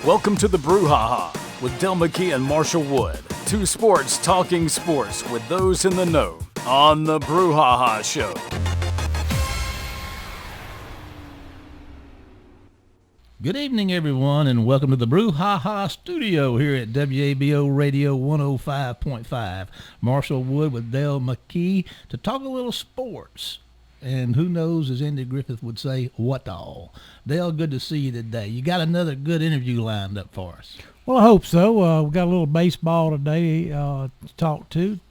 Welcome to the Brouhaha with Dale McKee and Marshall Wood. Two sports talking sports with those in the know on the Brouhaha Show. Good evening, everyone, and welcome to the Brouhaha studio here at WABO Radio 105.5. Marshall Wood with Dale McKee to talk a little sports. And who knows, as Andy Griffith would say, what all. Dale, good to see you today. You got another good interview lined up for us. Well, I hope so. We got a little baseball today to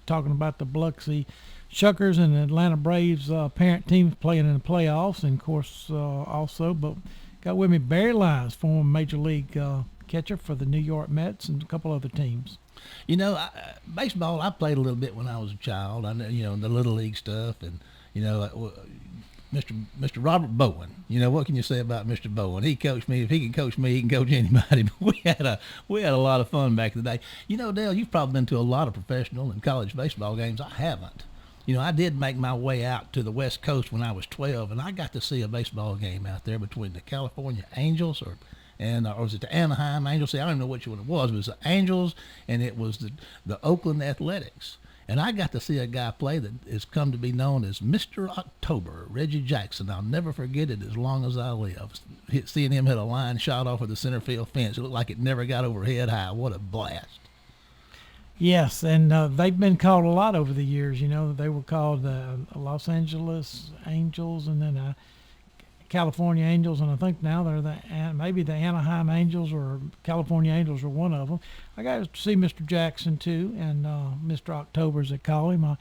talking about the Biloxi Shuckers and the Atlanta Braves parent teams playing in the playoffs. And, of course, but got with me Barry Lyons, former Major League catcher for the New York Mets and a couple other teams. You know, baseball, I played a little bit when I was a child. I know, the Little League stuff and, Mr. Robert Bowen. What can you say about Mr. Bowen? He coached me. If he can coach me, he can coach anybody. But we had a lot of fun back in the day. Dale, you've probably been to a lot of professional and college baseball games. I haven't. I did make my way out to the West Coast when I was 12, and I got to see a baseball game out there between the California Angels or was it the Anaheim Angels? I don't even know which one it was. It was the Angels, and it was the Oakland Athletics. And I got to see a guy play that has come to be known as Mr. October, Reggie Jackson. I'll never forget it as long as I live. Seeing him hit a line shot off of the center field fence. It looked like it never got over head high. What a blast. Yes, and they've been called a lot over the years. They were called the Los Angeles Angels and then California Angels, and I think now they're maybe the Anaheim Angels or California Angels are one of them. I got to see Mr. Jackson too, and Mr. October, as they call him. I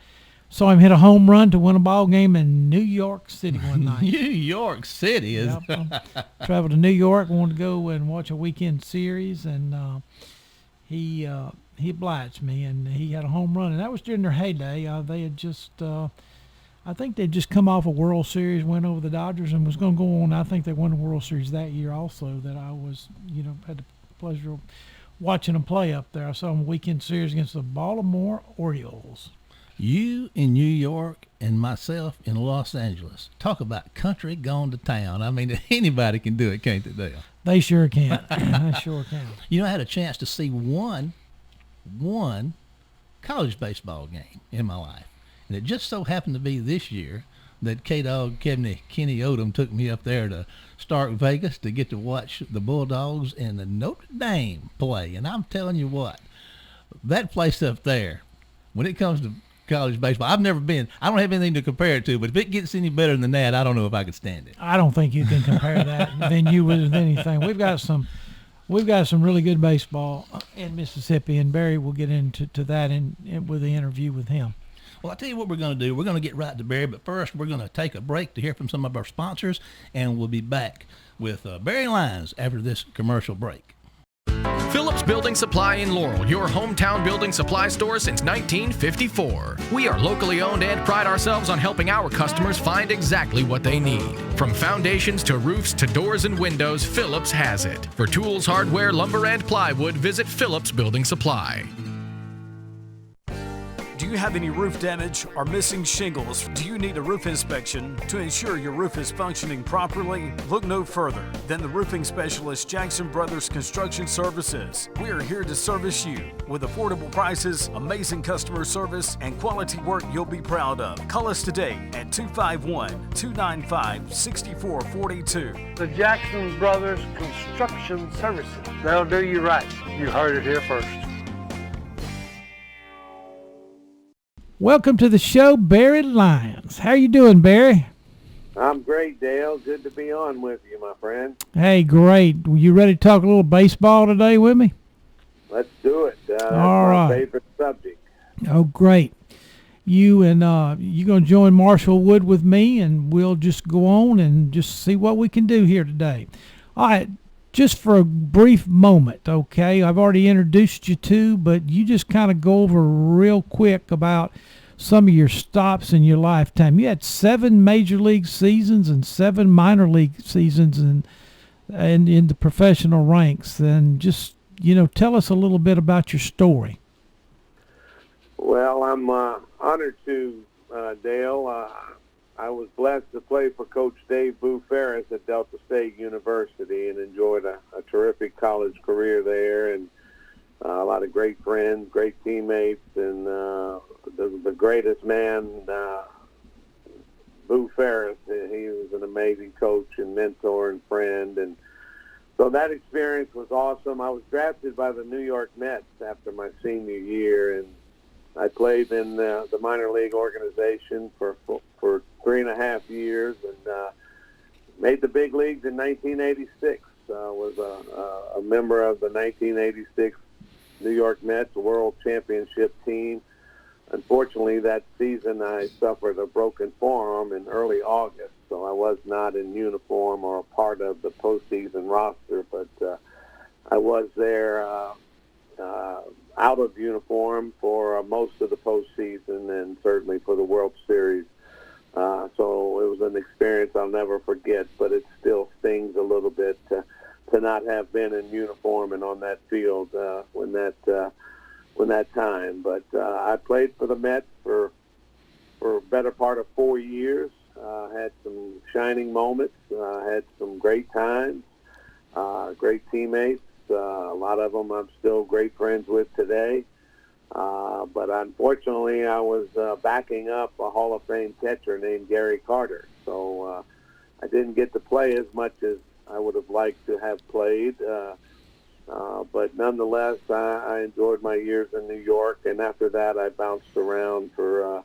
saw him hit a home run to win a ball game in New York City one night. New York City is. Yep. Traveled to New York, wanted to go and watch a weekend series, and he obliged me, and he had a home run, and that was during their heyday. They had just. I think they'd just come off a World Series, went over the Dodgers, and was going to go on. I think they won the World Series that year also, that I was, had the pleasure of watching them play up there. I saw them weekend series against the Baltimore Orioles. You in New York and myself in Los Angeles. Talk about country gone to town. I mean, anybody can do it, can't they, Dale? They sure can. They sure can. I had a chance to see one college baseball game in my life. And it just so happened to be this year that K-Dog Kenny Odom took me up there to Stark Vegas to get to watch the Bulldogs and the Notre Dame play. And I'm telling you what, that place up there, when it comes to college baseball, I've never been. I don't have anything to compare it to, but if it gets any better than that, I don't know if I could stand it. I don't think you can compare that than you would with anything. We've got some really good baseball in Mississippi, and Barry will get into that with the interview with him. Well, I'll tell you what we're going to do. We're going to get right to Barry, but first we're going to take a break to hear from some of our sponsors, and we'll be back with Barry Lyons after this commercial break. Phillips Building Supply in Laurel, your hometown building supply store since 1954. We are locally owned and pride ourselves on helping our customers find exactly what they need. From foundations to roofs to doors and windows, Phillips has it. For tools, hardware, lumber, and plywood, visit Phillips Building Supply. Do you have any roof damage or missing shingles? Do you need a roof inspection to ensure your roof is functioning properly? Look no further than the roofing specialist Jackson Brothers Construction Services. We are here to service you with affordable prices, amazing customer service, and quality work you'll be proud of. Call us today at 251-295-6442. The Jackson Brothers Construction Services. They'll do you right. You heard it here first. Welcome to the show, Barry Lyons. How you doing, Barry? I'm great, Dale. Good to be on with you, my friend. Hey, great. You ready to talk a little baseball today with me? Let's do it. That's All right. My favorite subject. Oh, great. You and you're going to join Marshall Wood with me, and we'll just go on and just see what we can do here today. All right. Just for a brief moment, okay? I've already introduced you to, but you just kind of go over real quick about some of your stops in your lifetime. You had 7 major league seasons and 7 minor league seasons and in the professional ranks. And just, tell us a little bit about your story. Well, I'm honored to, Dale. I was blessed to play for Coach Dave Boo Ferris at Delta State University and enjoyed a terrific college career there, and a lot of great friends, great teammates, and the greatest man, Boo Ferris. He was an amazing coach and mentor and friend, and so that experience was awesome. I was drafted by the New York Mets after my senior year, and I played in the minor league organization for 3.5 years, and made the big leagues in 1986. Was a member of the 1986 New York Mets World Championship team. Unfortunately, that season I suffered a broken forearm in early August, so I was not in uniform or a part of the postseason roster, but I was there out of uniform for most of the postseason and certainly for the World Series. So it was an experience I'll never forget, but it still stings a little bit to not have been in uniform and on that field when that time. But I played for the Mets for a better part of 4 years. Had some shining moments, had some great times, great teammates. A lot of them I'm still great friends with today. But unfortunately, I was backing up a Hall of Fame catcher named Gary Carter. So I didn't get to play as much as I would have liked to have played. But nonetheless, I enjoyed my years in New York. And after that, I bounced around for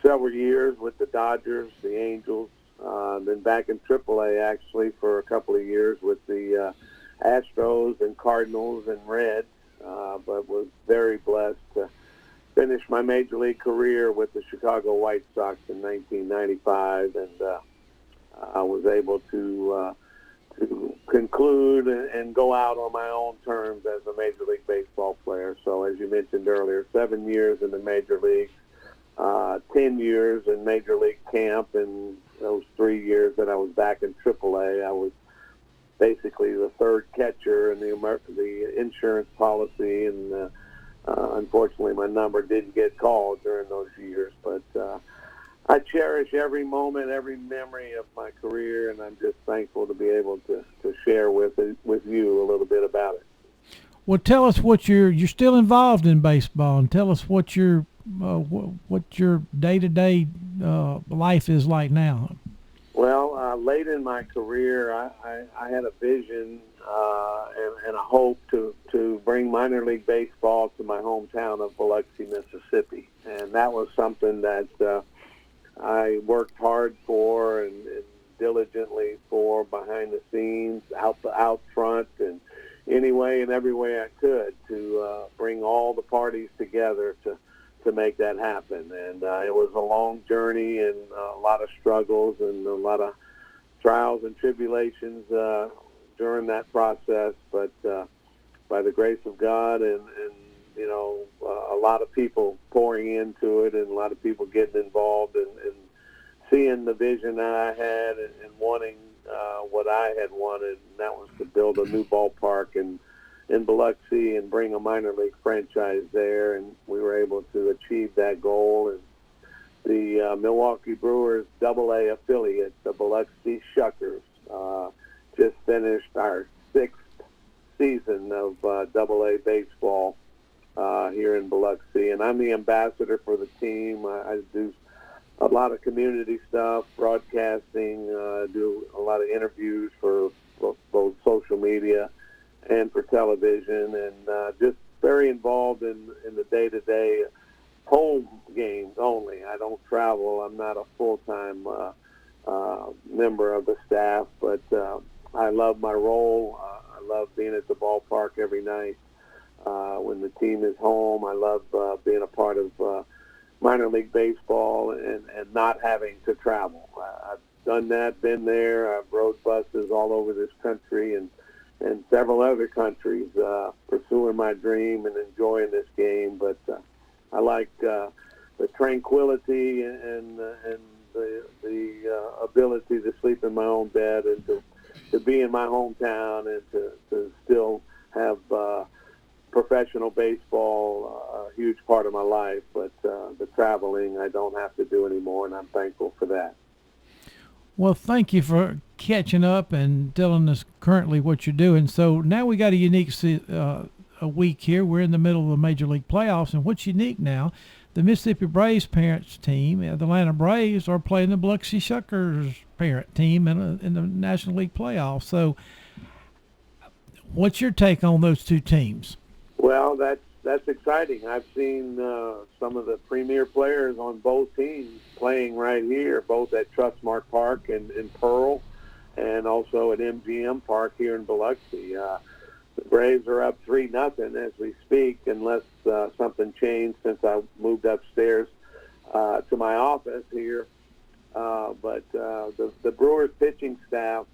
several years with the Dodgers, the Angels, then back in AAA actually for a couple of years with the Astros and Cardinals and Reds, but was very blessed to finish my major league career with the Chicago White Sox in 1995, and I was able to conclude and go out on my own terms as a Major League Baseball player. So as you mentioned earlier, 7 years in the Major League, 10 years in Major League camp, and those 3 years that I was back in AAA, I was basically the third catcher in the insurance policy, and unfortunately my number didn't get called during those years. But I cherish every moment, every memory of my career, and I'm just thankful to be able to share with you a little bit about it. Well, tell us what you're still involved in baseball, and tell us what your day-to-day life is like now. Well, late in my career, I had a vision and a hope to bring minor league baseball to my hometown of Biloxi, Mississippi. And that was something that I worked hard for and diligently for behind the scenes, out front, and any way and every way I could to bring all the parties together to make that happen. And it was a long journey and a lot of struggles and a lot of trials and tribulations during that process. But by the grace of God and a lot of people pouring into it and a lot of people getting involved and seeing the vision that I had and wanting what I had wanted, and that was to build a new ballpark in Biloxi and bring a minor league franchise there, and we were able to achieve that goal. And the Milwaukee Brewers AA affiliate, the Biloxi Shuckers, just finished our 6th season of AA baseball here in Biloxi, and I'm the ambassador for the team. I do a lot of community stuff, broadcasting, do a lot of interviews for both social media and for television, and just very involved in the day-to-day home games only. I don't travel. I'm not a full-time member of the staff, but I love my role. I love being at the ballpark every night when the team is home. I love being a part of minor league baseball and not having to travel. I've done that, been there. I've rode buses all over this country and several other countries, pursuing my dream and enjoying this game. But I like the tranquility and the ability to sleep in my own bed and to be in my hometown and to still have professional baseball huge part of my life, but the traveling I don't have to do anymore, and I'm thankful for that. Well, thank you for catching up and telling us currently what you're doing. So now we got a unique a week here. We're in the middle of the Major League playoffs, and what's unique now, the Mississippi Braves parents team, the Atlanta Braves, are playing the Biloxi Shuckers parent team in the National League playoffs. So what's your take on those two teams? Well, that's exciting. I've seen some of the premier players on both teams playing right here, both at Trustmark Park in Pearl and also at MGM Park here in Biloxi. The Braves are up 3-0 as we speak, unless something changed since I moved upstairs to my office here. But the Brewers pitching staff,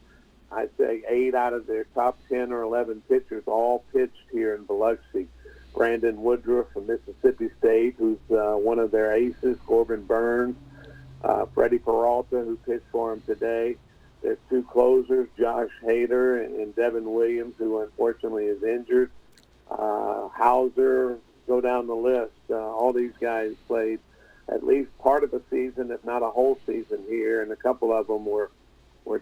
I'd say 8 out of their top 10 or 11 pitchers all pitched here in Biloxi. Brandon Woodruff from Mississippi State, who's one of their aces, Corbin Burns, Freddie Peralta, who pitched for him today. There's 2 closers, Josh Hader and Devin Williams, who unfortunately is injured. Hauser, go down the list. All these guys played at least part of a season, if not a whole season here, and a couple of them were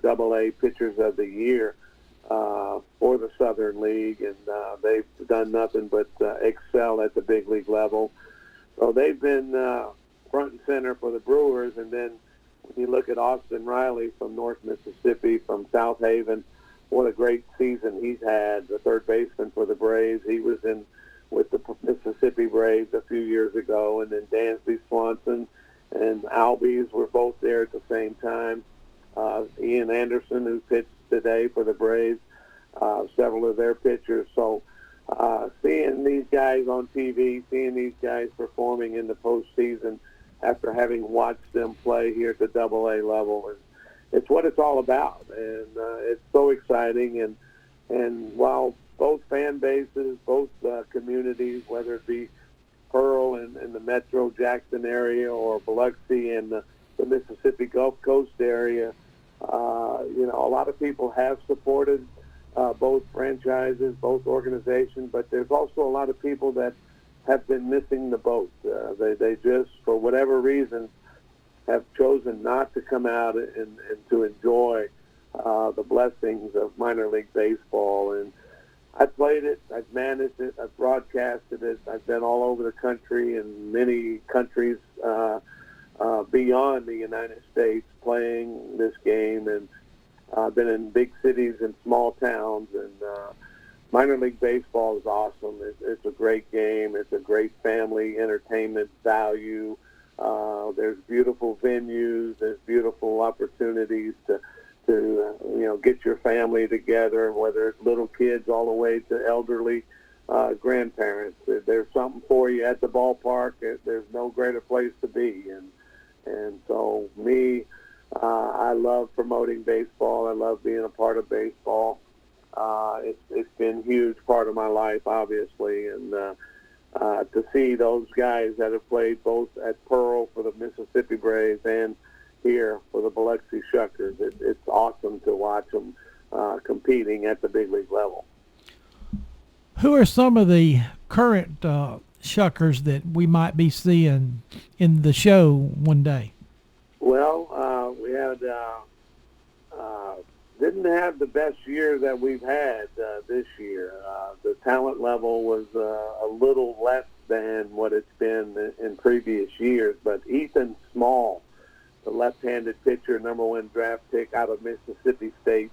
Double-A pitchers of the year for the Southern League, and they've done nothing but excel at the big league level. So they've been front and center for the Brewers, and then when you look at Austin Riley from North Mississippi, from South Haven, what a great season he's had, the third baseman for the Braves. He was in with the Mississippi Braves a few years ago, and then Dansby Swanson and Albies were both there at the same time. Ian Anderson, who pitched today for the Braves, several of their pitchers. So seeing these guys on TV, seeing these guys performing in the postseason after having watched them play here at the Double-A level, it's what it's all about. And it's so exciting. And while both fan bases, both communities, whether it be Pearl and the Metro Jackson area or Biloxi and the Mississippi Gulf Coast area, a lot of people have supported both franchises, both organizations, but there's also a lot of people that have been missing the boat. They just, for whatever reason, have chosen not to come out and to enjoy the blessings of minor league baseball. And I played it, I've managed it, I've broadcasted it, I've been all over the country and many countries beyond the United States playing this game, and I've been in big cities and small towns, and minor league baseball is awesome. It's a great game. It's a great family entertainment value. There's beautiful venues. There's beautiful opportunities to get your family together, whether it's little kids all the way to elderly grandparents. There's something for you at the ballpark. There's no greater place to be. And so I love promoting baseball. I love being a part of baseball. It's been a huge part of my life, obviously, and to see those guys that have played both at Pearl for the Mississippi Braves and here for the Biloxi Shuckers, it's awesome to watch them competing at the big league level. Who are some of the current Shuckers that we might be seeing in the show one day? Well, we had didn't have the best year that we've had this year. The talent level was a little less than what it's been in previous years, but Ethan Small, the left-handed pitcher, number 1 draft pick out of Mississippi State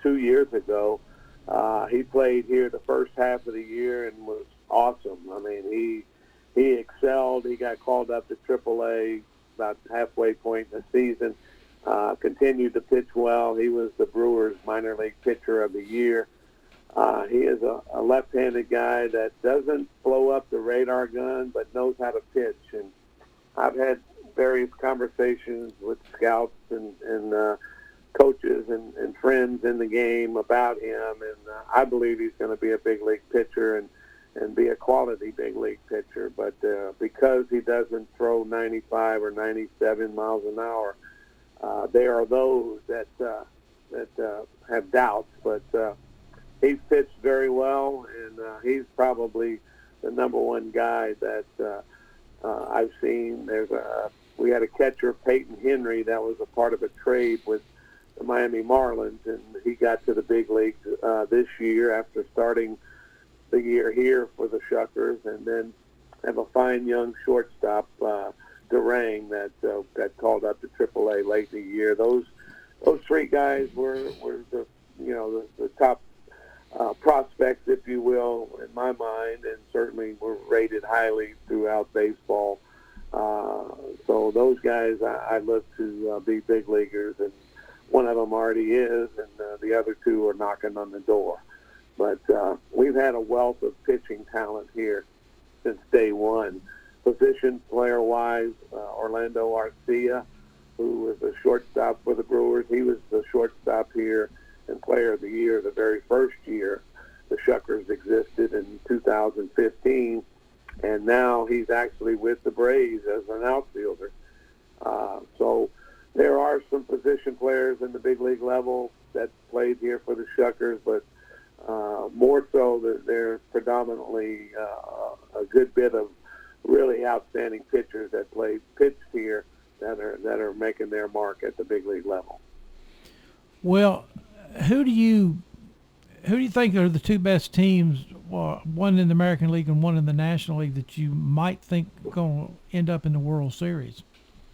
2 years ago, he played here the first half of the year and was awesome. I mean, he excelled. He got called up to AAA about halfway point in the season. Continued to pitch well. He was the Brewers minor league pitcher of the year. He is a left-handed guy that doesn't blow up the radar gun but knows how to pitch. And I've had various conversations with scouts and coaches and friends in the game about him, and I believe he's going to be a big league pitcher and be a quality big league pitcher. But because he doesn't throw 95 or 97 miles an hour, there are those that have doubts. But he's pitched very well, and he's probably the number one guy that I've seen. We had a catcher, Peyton Henry, that was a part of a trade with the Miami Marlins, and he got to the big leagues this year after starting the year here for the Shuckers, and then have a fine young shortstop, Durang, that got called up to AAA late in the year. Those three guys were the top prospects, if you will, in my mind, and certainly were rated highly throughout baseball. So those guys I look to be big leaguers, and one of them already is, and the other two are knocking on the door. But we've had a wealth of pitching talent here since day one. Position player-wise, Orlando Arcia, who was a shortstop for the Brewers. He was the shortstop here and player of the year the very first year the Shuckers existed in 2015. And now he's actually with the Braves as an outfielder. So there are some position players in the big league level that played here for the Shuckers, but more so that there's predominantly a good bit of really outstanding pitchers that pitched here that are making their mark at the big league level. Well, who do you think are the two best teams, one in the American League and one in the National League, that you might think going to end up in the World Series?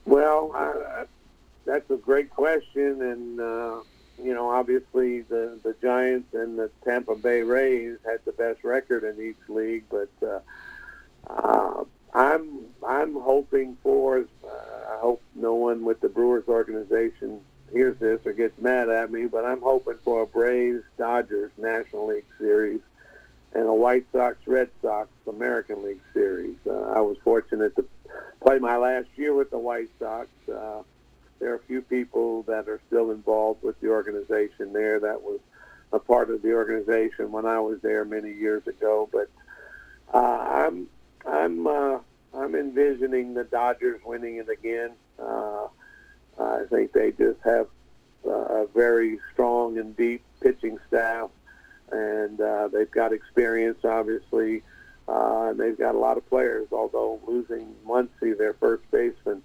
Well, that's a great question, and obviously the Giants and the Tampa Bay Rays had the best record in each league, but I'm hoping for. I hope no one with the Brewers organization hears this or gets mad at me, but I'm hoping for a Braves-Dodgers National League Series and a White Sox-Red Sox American League Series. I was fortunate to play my last year with the White Sox. There are a few people that are still involved with the organization there that was a part of the organization when I was there many years ago. But I'm envisioning the Dodgers winning it again. I think they just have a very strong and deep pitching staff, and they've got experience, obviously, and they've got a lot of players, although losing Muncy, their first baseman,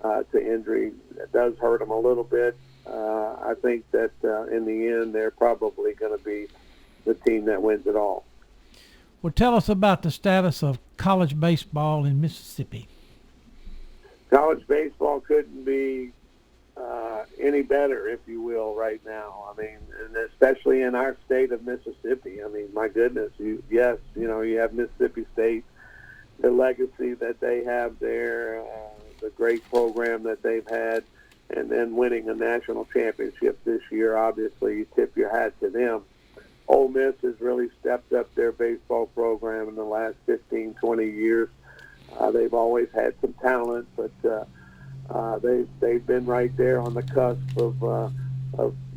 to injury does hurt them a little bit. I think that in the end they're probably going to be the team that wins it all. Well, tell us about the status of college baseball in Mississippi. College baseball couldn't be any better, if you will, right now. I mean, and especially in our state of Mississippi. I mean, my goodness, you have Mississippi State, the legacy that they have there, the great program that they've had, and then winning a national championship this year. Obviously, you tip your hat to them. Ole Miss has really stepped up their baseball program in the last 15, 20 years. They've always had some talent, but they've been right there on the cusp of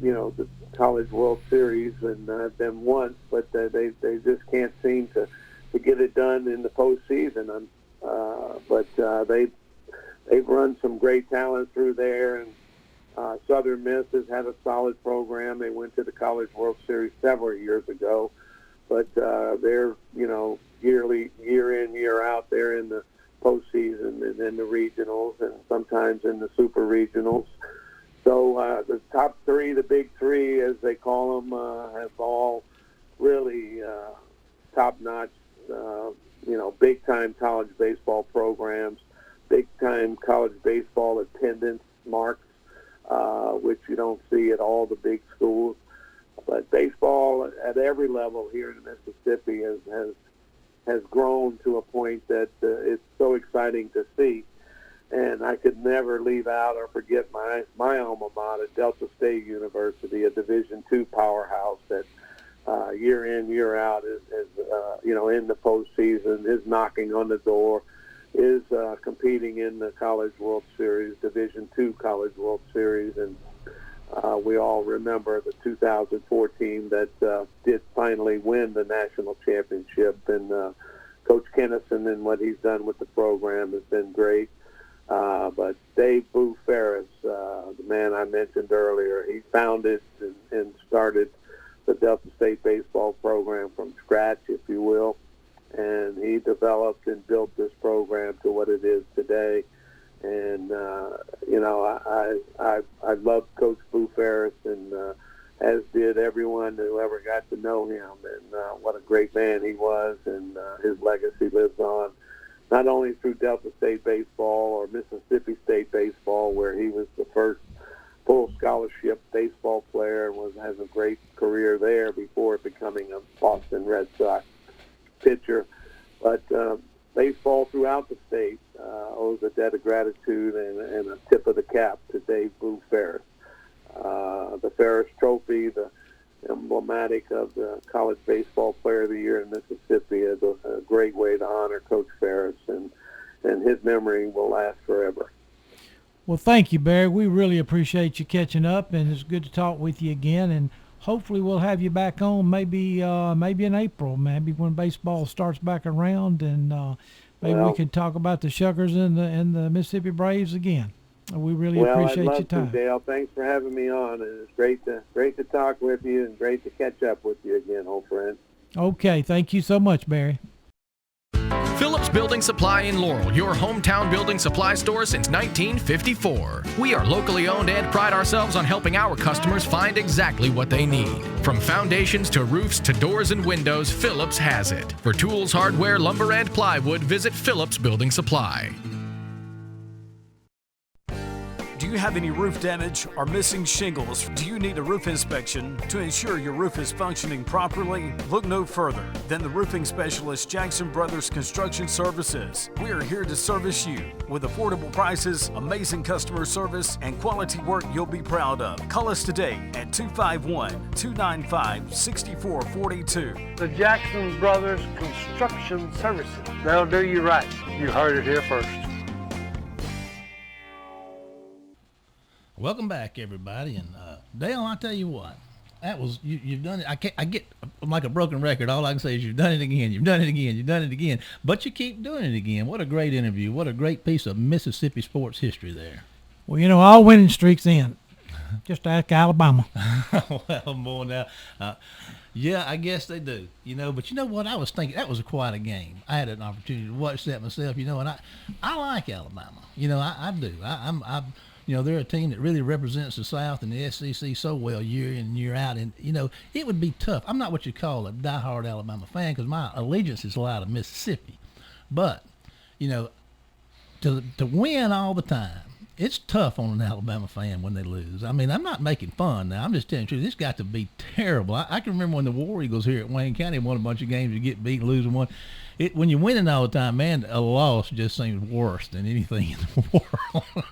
the College World Series, and them once, but they just can't seem to get it done in the postseason. But they've run some great talent through there, and Southern Miss has had a solid program. They went to the College World Series several years ago, but they're year in, year out, they're in the postseason and in the regionals and sometimes in the super regionals. So the top three, the big three, as they call them, have all really top-notch, big-time college baseball programs, big-time college baseball attendance marks, which you don't see at all the big schools. But baseball at every level here in Mississippi has grown to a point that it's so exciting to see. And I could never leave out or forget my alma mater, Delta State University, a Division II powerhouse that year in, year out is in the postseason, is knocking on the door, is competing in the College World Series, Division II College World Series, and we all remember the 2004 team that did finally win the national championship, and Coach Kennison and what he's done with the program has been great. But Dave Boo Ferris, the man I mentioned earlier, he founded and started the Delta State baseball program from scratch, if you will. and he developed and built this program to what it is today. And I loved Coach Boo Ferris, and as did everyone who ever got to know him. And what a great man he was, and his legacy lives on, not only through Delta State baseball or Mississippi State baseball, where he was the first full scholarship baseball player and has a great career there before becoming a Boston Red Sox pitcher, but baseball throughout the state owes a debt of gratitude and a tip of the cap to Dave Boo Ferris. The Ferris Trophy, the emblematic of the College Baseball Player of the Year in Mississippi, is a great way to honor Coach Ferris, and his memory will last forever. Well, thank you, Barry. We really appreciate you catching up, and it's good to talk with you again. And hopefully, we'll have you back on maybe in April, maybe when baseball starts back around, and maybe we can talk about the Shuckers and the Mississippi Braves again. We really appreciate your time. I'd love to, Dale. Thanks for having me on. And it's great to talk with you, and great to catch up with you again, old friend. Okay, thank you so much, Barry. Phillips Building Supply in Laurel, your hometown building supply store since 1954. We are locally owned and pride ourselves on helping our customers find exactly what they need. From foundations to roofs to doors and windows, Phillips has it. For tools, hardware, lumber, and plywood, visit Phillips Building Supply. Do you have any roof damage or missing shingles? Do you need a roof inspection to ensure your roof is functioning properly? Look no further than the roofing specialist Jackson Brothers Construction Services. We are here to service you with affordable prices, amazing customer service, and quality work you'll be proud of. Call us today at 251-295-6442. The Jackson Brothers Construction Services. They'll do you right. You heard it here first. Welcome back, everybody. And Dale, I'll tell you what, that was you've done it. I get like a broken record. All I can say is you've done it again. You've done it again. You've done it again. But you keep doing it again. What a great interview. What a great piece of Mississippi sports history there. Well, all winning streaks end. Just ask Alabama. Well, more now. Yeah, I guess they do. But you know what? I was thinking that was quite a game. I had an opportunity to watch that myself. And I like Alabama. I do. I'm they're a team that really represents the South and the SEC so well year in and year out. And, it would be tough. I'm not what you call a diehard Alabama fan because my allegiance is a lot of Mississippi. But, to win all the time, it's tough on an Alabama fan when they lose. I mean, I'm not making fun now. I'm just telling you the truth. This got to be terrible. I can remember when the War Eagles here at Wayne County won a bunch of games. You get beat, losing one. When you're winning all the time, man, a loss just seems worse than anything in the world.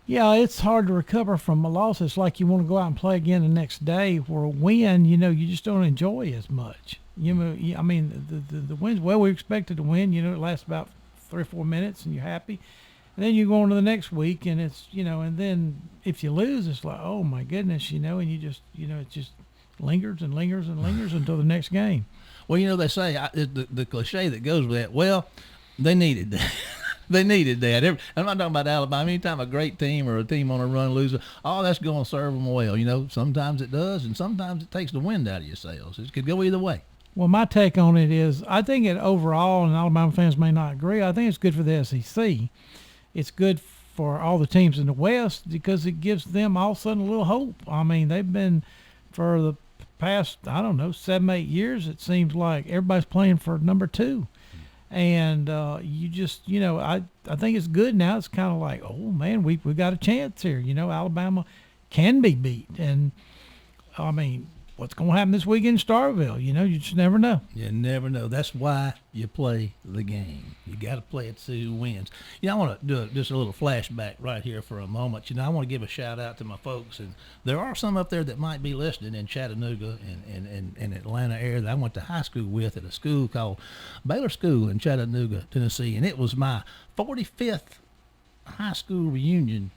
Yeah, it's hard to recover from a loss. It's like you want to go out and play again the next day. Where a win, you just don't enjoy as much. The wins, well, we expected to win. It lasts about 3 or 4 minutes, and you're happy. And then you go on to the next week, and it's, and then if you lose, it's like, oh my goodness, and you just, it just lingers and lingers and lingers until the next game. Well, they say the cliche that goes with that. Well, they needed that. They needed that. I'm not talking about Alabama. Anytime a great team or a team on a run loses, that's going to serve them well. Sometimes it does, and sometimes it takes the wind out of your sails. It could go either way. Well, my take on it is I think it overall, and Alabama fans may not agree, I think it's good for the SEC. It's good for all the teams in the West because it gives them all of a sudden a little hope. I mean, they've been for the past, 7, 8 years, it seems like everybody's playing for number 2. And you just, I think it's good now. It's kind of like, oh, man, we got a chance here. Alabama can be beat. And, I mean, what's going to happen this week in Starkville? You just never know. You never know. That's why you play the game. You got to play it to see who wins. I want to do just a little flashback right here for a moment. I want to give a shout out to my folks, and there are some up there that might be listening in Chattanooga and Atlanta area that I went to high school with at a school called Baylor School in Chattanooga, Tennessee, and it was my 45th high school reunion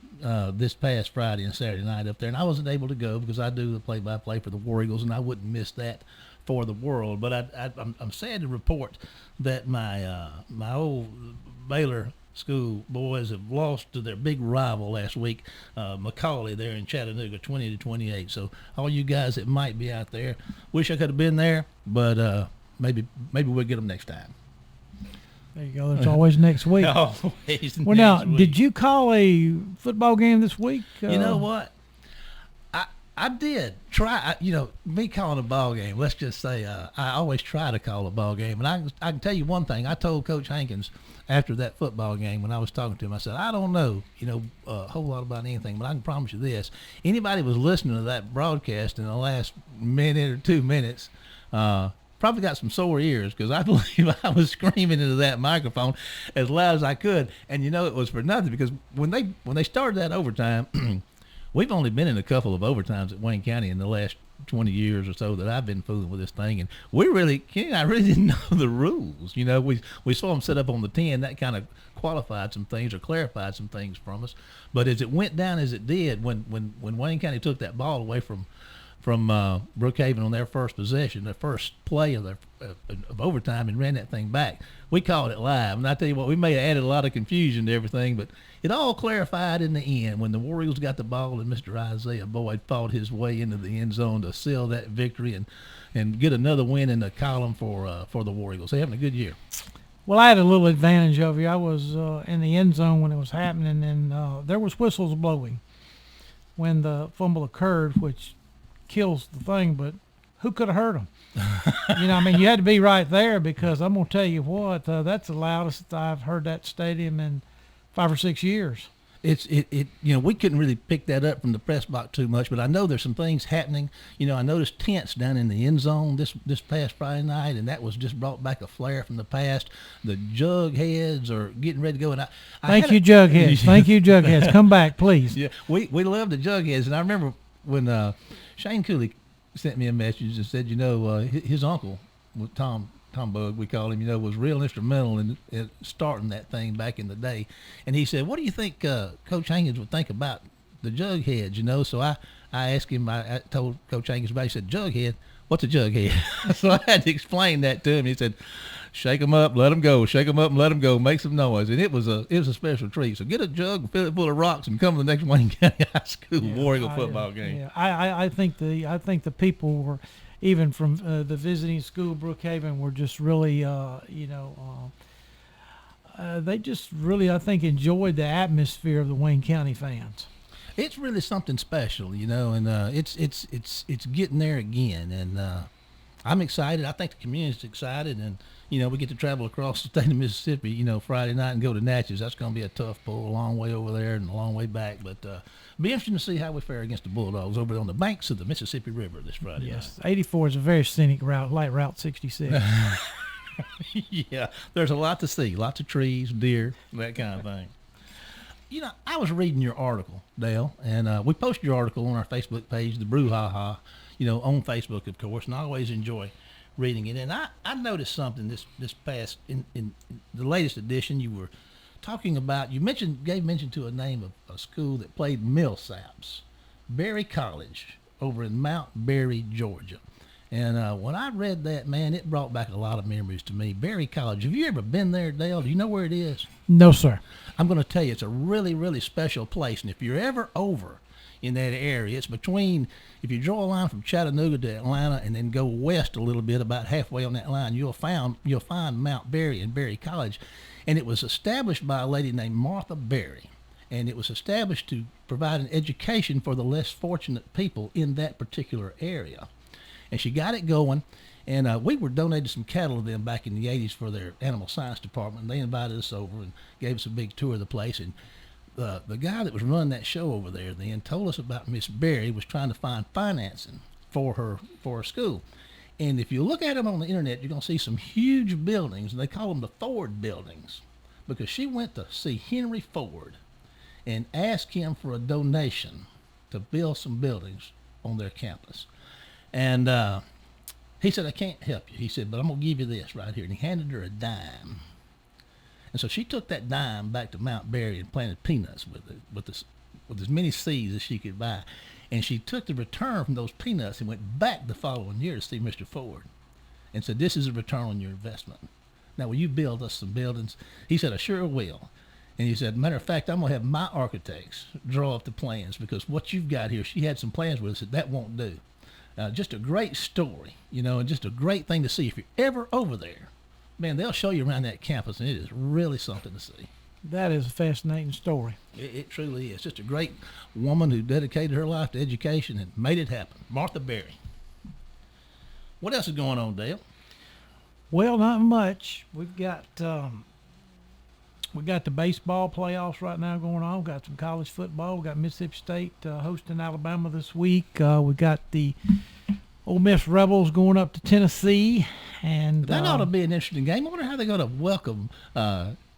this past Friday and Saturday night up there, and I wasn't able to go because I do the play-by-play for the War Eagles, and I wouldn't miss that for the world. But I'm sad to report that my old Baylor school boys have lost to their big rival last week, Macaulay there in Chattanooga, 20-28. So all you guys that might be out there, wish I could have been there, but maybe we'll get them next time. There you go. There's always next week. Always Well, now, next week. did you call a football game this week? You know what? I did try. Me calling a ball game. Let's just say I always try to call a ball game, and I can tell you one thing. I told Coach Hankins after that football game when I was talking to him, I said, I don't know, a whole lot about anything, but I can promise you this: anybody was listening to that broadcast in the last minute or 2 minutes. Probably got some sore ears, because I believe I was screaming into that microphone as loud as I could, and it was for nothing, because when they started that overtime. We've only been in a couple of overtimes at Wayne County in the last 20 years or so that I've been fooling with this thing, and Kenny and I really didn't know the rules. We saw them set up on the 10. That kind of qualified some things or clarified some things from us. But as it went down as it did, when Wayne County took that ball away from Brookhaven on their first possession, their first play of overtime, and ran that thing back, we called it live. And I tell you what, we may have added a lot of confusion to everything, but it all clarified in the end when the War Eagles got the ball and Mr. Isaiah Boyd fought his way into the end zone to seal that victory and get another win in the column for the War Eagles. They're having a good year. Well, I had a little advantage over you. I was in the end zone when it was happening, and there was whistles blowing when the fumble occurred, which kills the thing, but who could have heard them? You had to be right there, because I'm going to tell you what, that's the loudest I've heard that stadium in 5 or 6 years. We couldn't really pick that up from the press box too much, but I know there's some things happening. I noticed tents down in the end zone this past Friday night, and that was just brought back a flare from the past. The Jugheads are getting ready to go, and Thank you, Jugheads. Thank you, Jugheads. Come back, please. Yeah, we love the Jugheads, and I remember when Shane Cooley sent me a message and said, his uncle, Tom Bug, we call him, was real instrumental in starting that thing back in the day. And he said, what do you think Coach Hankins would think about the Jugheads, So I asked him, I told Coach Hankins about it. He said, Jughead? What's a Jughead? So I had to explain that to him. He said, shake them up, let them go. Shake them up and let them go. Make some noise. And it was a special treat. So get a jug, fill it full of rocks, and come to the next Wayne County High School War Eagle football game. Yeah, I think the people were, even from the visiting school, Brookhaven, were just really, they just really, I think, enjoyed the atmosphere of the Wayne County fans. It's really something special, and it's getting there again, and I'm excited. I think the community's excited, and we get to travel across the state of Mississippi, Friday night and go to Natchez. That's going to be a tough pull, a long way over there and a long way back, but be interesting to see how we fare against the Bulldogs over on the banks of the Mississippi River this Friday night. 84 is a very scenic route, like Route 66. Yeah, there's a lot to see, lots of trees, deer, that kind of thing. I was reading your article, Dale, and we posted your article on our Facebook page, the Brouhaha, on Facebook, of course, and I always enjoy reading it. And I noticed something this past, in the latest edition, you were talking about, gave mention to a name of a school that played Millsaps, Barry College, over in Mount Berry, Georgia. And when I read that, man, it brought back a lot of memories to me. Barry College. Have you ever been there, Dale? Do you know where it is? No, sir. I'm going to tell you, it's a really, really special place. And if you're ever over in that area, it's between, if you draw a line from Chattanooga to Atlanta and then go west a little bit, about halfway on that line, you'll find Mount Berry and Barry College. And it was established by a lady named Martha Berry. And it was established to provide an education for the less fortunate people in that particular area. And she got it going, and we were donated some cattle to them back in the 80s for their animal science department. They invited us over and gave us a big tour of the place. And the guy that was running that show over there then told us about Miss Berry was trying to find financing for her school. And if you look at them on the internet, you're going to see some huge buildings, and they call them the Ford buildings, because she went to see Henry Ford and asked him for a donation to build some buildings on their campus. And he said, I can't help you. He said, but I'm going to give you this right here. And he handed her a dime. And so she took that dime back to Mount Berry and planted peanuts with as many seeds as she could buy. And she took the return from those peanuts and went back the following year to see Mr. Ford and said, this is a return on your investment. Now, will you build us some buildings? He said, I sure will. And he said, matter of fact, I'm going to have my architects draw up the plans, because what you've got here, she had some plans with us that won't do. Just a great story, and just a great thing to see. If you're ever over there, man, they'll show you around that campus, and it is really something to see. That is a fascinating story. It truly is. Just a great woman who dedicated her life to education and made it happen. Martha Berry. What else is going on, Dale? Well, not much. We've got the baseball playoffs right now going on. We've got some college football. We've got Mississippi State hosting Alabama this week. We've got the Ole Miss Rebels going up to Tennessee. And that ought to be an interesting game. I wonder how they're going to welcome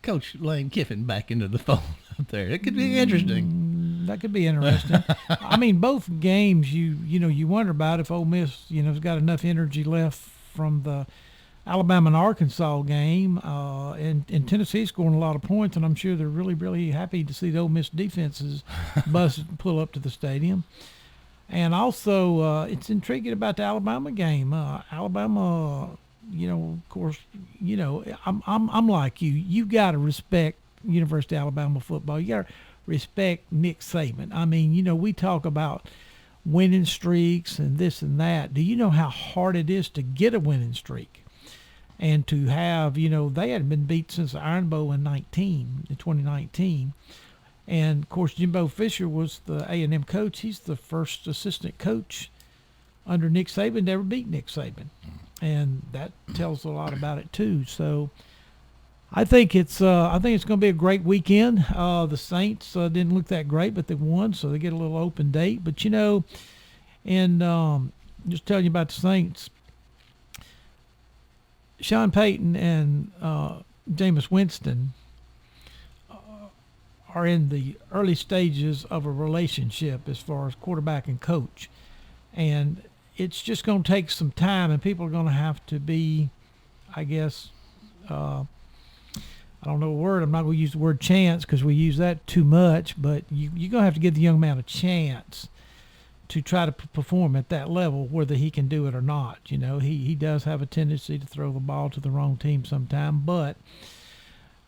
Coach Lane Kiffin back into the fold up there. It could be interesting. That could be interesting. I mean, both games, you wonder about if Ole Miss, has got enough energy left from the Alabama and Arkansas game. And Tennessee's scoring a lot of points, and I'm sure they're really, really happy to see the Ole Miss defenses pull up to the stadium. And also, it's intriguing about the Alabama game. Alabama, of course, I'm like you. You've got to respect University of Alabama football. You got to respect Nick Saban. I mean, we talk about winning streaks and this and that. Do you know how hard it is to get a winning streak? And to have, they hadn't been beat since the Iron Bowl in 2019. And, of course, Jimbo Fisher was the A&M coach. He's the first assistant coach under Nick Saban to ever beat Nick Saban. And that tells a lot about it, too. So I think it's going to be a great weekend. The Saints didn't look that great, but they won, so they get a little open date. But, and just telling you about the Saints, Sean Payton and Jameis Winston are in the early stages of a relationship as far as quarterback and coach. And it's just going to take some time, and people are going to have to be, I guess, I don't know a word. I'm not going to use the word chance because we use that too much, but you're going to have to give the young man a chance to try to perform at that level, whether he can do it or not. He does have a tendency to throw the ball to the wrong team sometime, but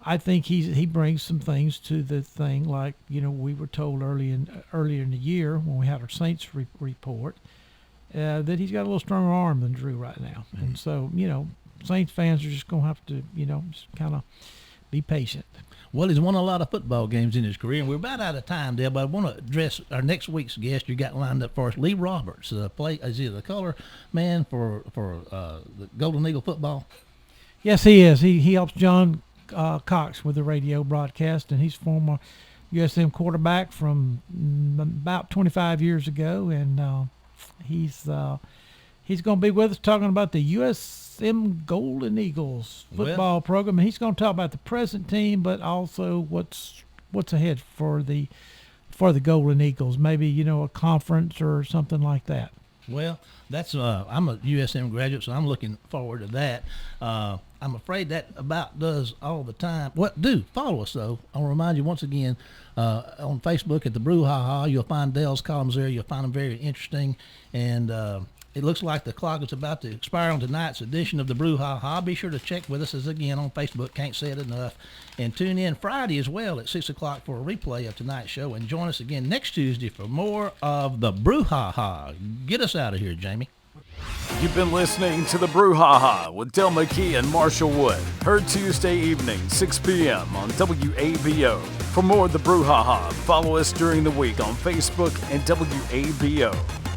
I think he brings some things to the thing, like we were told earlier in the year when we had our Saints report that he's got a little stronger arm than Drew right now, and so Saints fans are just gonna have to just kind of be patient. Well, he's won a lot of football games in his career, and we're about out of time, Dale, but I want to address our next week's guest you got lined up for us, Lee Roberts. Is he the color man for the Golden Eagle football? Yes, he is. He helps John Cox with the radio broadcast, and he's former USM quarterback from about 25 years ago, and he's going to be with us talking about the USM Golden Eagles football program. And he's going to talk about the present team, but also what's ahead for the Golden Eagles. Maybe a conference or something like that. Well, that's I'm a USM graduate, so I'm looking forward to that. I'm afraid that about does all the time. Do follow us though. I'll remind you once again on Facebook at the Brouhaha. You'll find Dale's columns there. You'll find them very interesting, and it looks like the clock is about to expire on tonight's edition of the Brouhaha. Be sure to check with us again on Facebook. Can't say it enough. And tune in Friday as well at 6 o'clock for a replay of tonight's show. And join us again next Tuesday for more of the Brouhaha. Get us out of here, Jamie. You've been listening to the Brouhaha with Dale McKee and Marshall Wood. Heard Tuesday evening, 6 p.m. on WABO. For more of the Brouhaha, follow us during the week on Facebook and WABO.